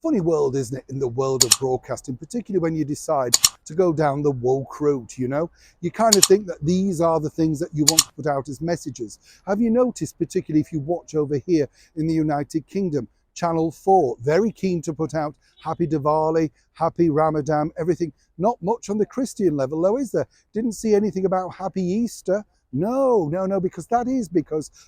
Funny world, isn't it, in the world of broadcasting, particularly when you decide to go down the woke route, you know? You kind of think that these are the things that you want to put out as messages. Have you noticed, particularly if you watch over here in the United Kingdom, Channel 4, very keen to put out Happy Diwali, Happy Ramadan, everything. Not much on the Christian level, though, is there? Didn't see anything about Happy Easter. No, because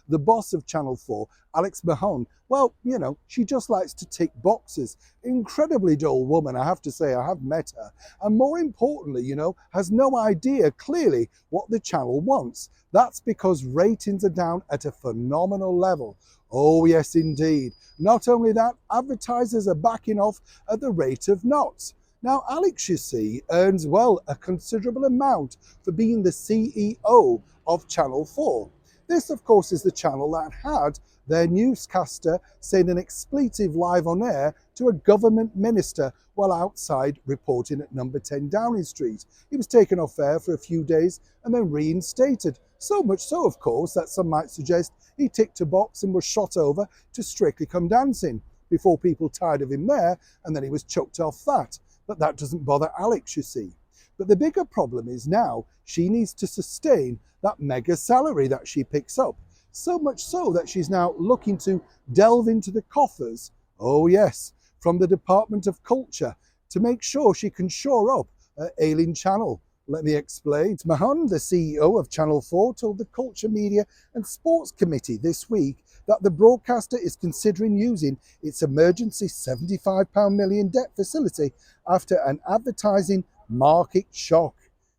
the boss of Channel 4, Alex Mahon, well, you know, she just likes to tick boxes. Incredibly dull woman, I have to say. I have met her. And more importantly, you know, has no idea clearly what the channel wants. That's because ratings are down at a phenomenal level. Oh, yes, indeed. Not only that, advertisers are backing off at the rate of knots. Now, Alex, you see, earns, well, a considerable amount for being the CEO of Channel 4. This, of course, is the channel that had their newscaster saying an expletive live on air to a government minister while outside reporting at number 10 Downing Street. He was taken off air for a few days and then reinstated. So much so, of course, that some might suggest he ticked a box and was shot over to Strictly Come Dancing before people tired of him there, and then he was chucked off that. But that doesn't bother Alex, you see. But the bigger problem is now she needs to sustain that mega salary that she picks up. So much so that she's now looking to delve into the coffers, oh yes, from the Department of Culture to make sure she can shore up her ailing channel. Let me explain. Mahon, the CEO of Channel 4, told the Culture, Media and Sports Committee this week that the broadcaster is considering using its emergency £75 million debt facility after an advertising market shock.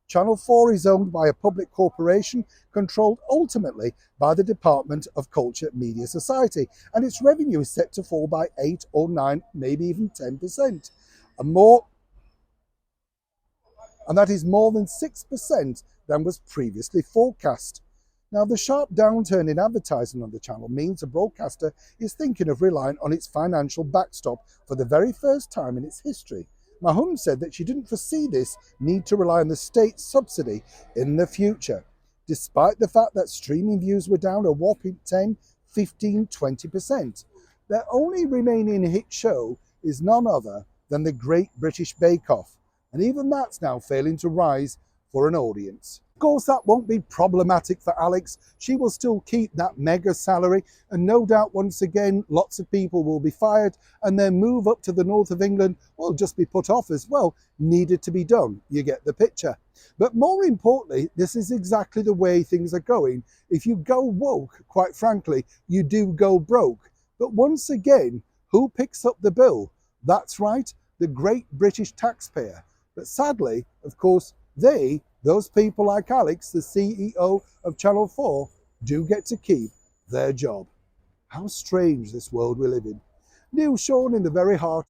Channel 4 is owned by a public corporation controlled ultimately by the Department of Culture, Media Society, and its revenue is set to fall by 8 or 9, maybe even 10%. And that is more than 6% than was previously forecast. Now, the sharp downturn in advertising on the channel means the broadcaster is thinking of relying on its financial backstop for the very first time in its history. Mahon said that she didn't foresee this need to rely on the state subsidy in the future, despite the fact that streaming views were down a whopping 10, 15, 20%. Their only remaining hit show is none other than the Great British Bake Off, and even that's now failing to rise for an audience. Of course, that won't be problematic for Alex. She will still keep that mega salary, and no doubt once again lots of people will be fired and their move up to the north of England will just be put off as well. Needed to be done. You get the picture. But more importantly, this is exactly the way things are going. If you go woke, quite frankly, you do go broke. But once again, who picks up the bill? That's right, the great British taxpayer. But sadly, of course, those people like Alex, the CEO of Channel 4, do get to keep their job. How strange this world we live in. Neil Sean in the very heart